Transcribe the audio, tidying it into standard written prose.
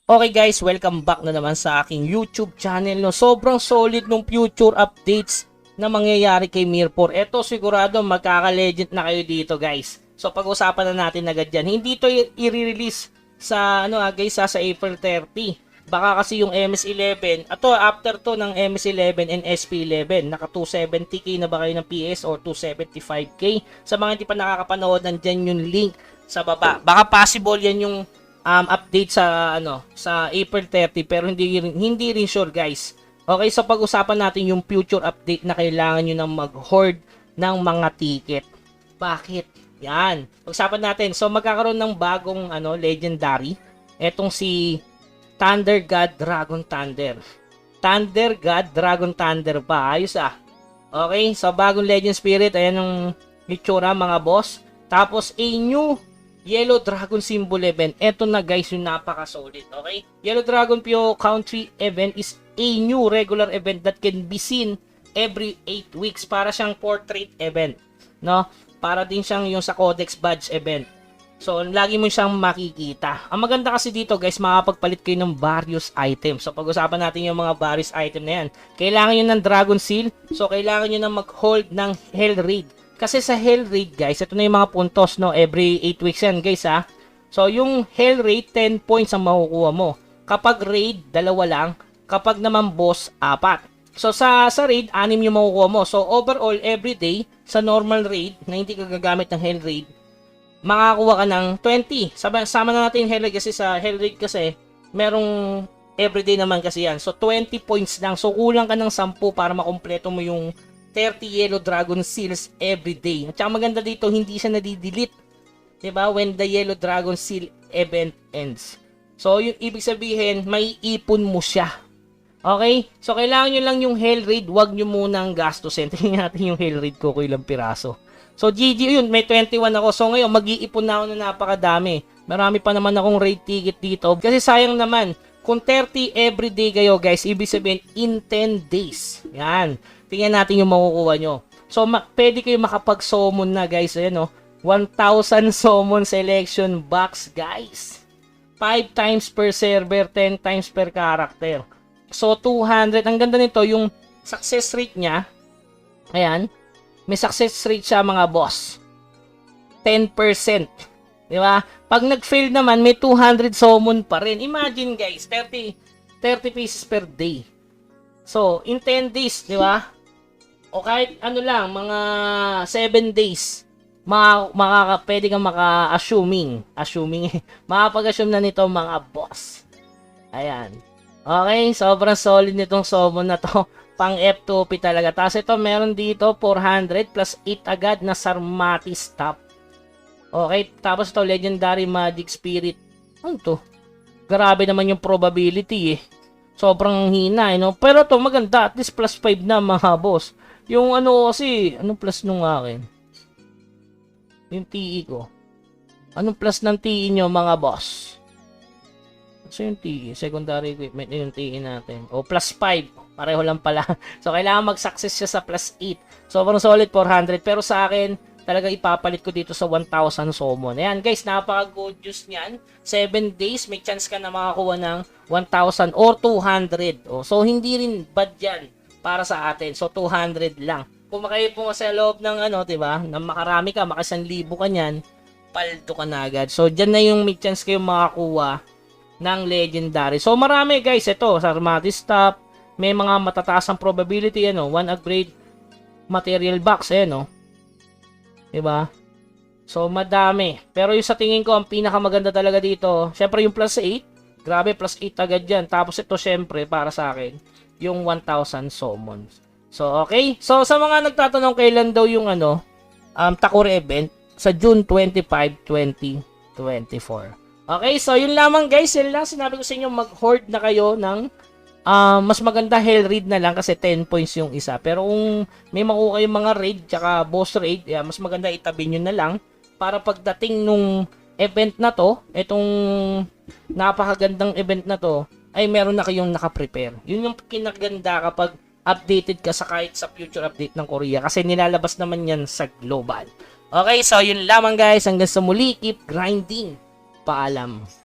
Okay guys, welcome back na naman sa aking YouTube channel. No? Sobrang solid nung future updates na mangyayari kay Mirror. Ito sigurado magkaka-legend na kayo dito guys. So pag-usapan na natin agad yan. Hindi to i-release sa guys sa April 30. Baka kasi yung MS11, after to ng MS11 and SP11, naka 270k na ba kayo ng PS or 275k? Sa mga hindi pa nakakapanood, nandyan yung link sa baba. Baka possible yan yung update sa April 30 pero hindi rin sure guys. Okay, so pag-usapan natin yung future update na kailangan niyo nang mag-hoard ng mga ticket. Bakit? Yan. Pag-usapan natin. So magkakaroon ng bagong legendary. Etong si Thunder God Dragon Thunder. Thunder God Dragon Thunder pa. Ayos ah. Okay, so bagong Legend Spirit. Ayan ang itsura mga boss. Tapos a new Yellow Dragon Symbol event. Eto na guys yung napaka-solid. Okay? Yellow Dragon Pyo Country event is a new regular event that can be seen every 8 weeks. Para siyang portrait event. No? Para din siyang yung sa Codex Badge event. So, lagi mo siyang makikita. Ang maganda kasi dito guys, makapagpalit kayo ng various items. So, pag-usapan natin yung mga various item na yan. Kailangan nyo ng Dragon Seal. So, kailangan nyo na mag-hold ng Hell Raid. Kasi sa Hell Raid guys, ito na yung mga puntos, no? Every 8 weeks yan guys ha. So yung Hell Raid, 10 points ang makukuha mo. Kapag Raid, 2 lang. Kapag naman Boss, 4. So sa Raid, 6 yung makukuha mo. So overall, every day, sa normal Raid, na hindi ka gagamit ng Hell Raid, makakuha ka ng 20. Sama na natin yung Hell Raid kasi sa Hell Raid kasi, merong everyday naman kasi yan. So 20 points lang. So kulang ka ng 10 para makumpleto mo yung 30 Yellow Dragon Seals every day. At saka maganda dito, hindi siya nadidelete. Diba? When the Yellow Dragon Seal event ends. So, yung ibig sabihin, may ipon mo siya. Okay? So, kailangan nyo lang yung Hell Raid. Huwag nyo munang gastusin. Tingnan natin yung Hell Raid ko kung ilang piraso. So, GG yun. May 21 ako. So, ngayon, mag-iipon na ako na napakadami. Marami pa naman akong raid ticket dito. Kasi sayang naman, kung 30 everyday kayo, guys, ibig sabihin, in 10 days. Yan. Tingnan natin yung makukuha nyo. So, pwede kayo makapag-summon na, guys. Ayan, no? 1,000 summon selection box, guys. 5 times per server, 10 times per character. So, 200. Ang ganda nito, yung success rate niya. Ayan. May success rate siya, mga boss. 10%. Di ba? Pag nag-fail naman, may 200 summon pa rin. Imagine, guys, 30 pieces per day. So, in 10 days, di ba? O kahit lang, mga 7 days, pwede kang maka-assuming, makapag-assume na nito mga boss. Ayan. Okay, sobrang solid nitong summon na to. Pang F2P talaga. Tapos ito, meron dito, 400 plus 8 agad na Sarmati Stop. Okay, tapos ito, Legendary Magic Spirit. Ano to? Grabe naman yung probability Sobrang hina no? Pero to maganda, at least plus 5 na mga boss. Yung kasi, anong plus nung akin? Yung TE ko. Anong plus ng TE nyo mga boss? So yung TE, secondary equipment, yung TE natin. O plus 5, pareho lang pala. So kailangan mag-success siya sa plus 8. Sobrang solid 400, pero sa akin, talaga ipapalit ko dito sa 1,000 summon. Ayan guys, napaka-good news niyan. 7 days, may chance ka na makakuha ng 1,000 or 200. So hindi rin bad yan para sa atin. So 200 lang. Kung makayo po sa loob ng diba, na makarami ka, maka 1,000 ka niyan, paldo ka na agad. So diyan na yung may chance kayo makakuha ng legendary. So marami guys, ito, Sarmati Stop, may mga matataas ang probability, one upgrade material box, diba? So madami. Pero yung sa tingin ko, ang pinakamaganda talaga dito, syempre yung plus 8, grabe, plus 8 agad yan. Tapos ito syempre, para sa akin, yung 1,000 summons. So, okay. So, sa mga nagtatanong kailan daw yung Takure event, sa June 25, 2024. Okay, so yun lamang guys. Yun lang, sinabi ko sa inyo, mag-hoard na kayo ng mas maganda Hell Raid na lang kasi 10 points yung isa. Pero kung may makuha kayong mga raid, tsaka boss raid, mas maganda itabi nyo na lang para pagdating nung event na to, itong napakagandang event na to, ay meron na kayong nakaprepare. Yun yung kinaganda kapag updated ka sa kahit sa future update ng Korea kasi nilalabas naman yan sa global. Okay, so yun lamang guys. Hanggang sa muli, keep grinding. Paalam.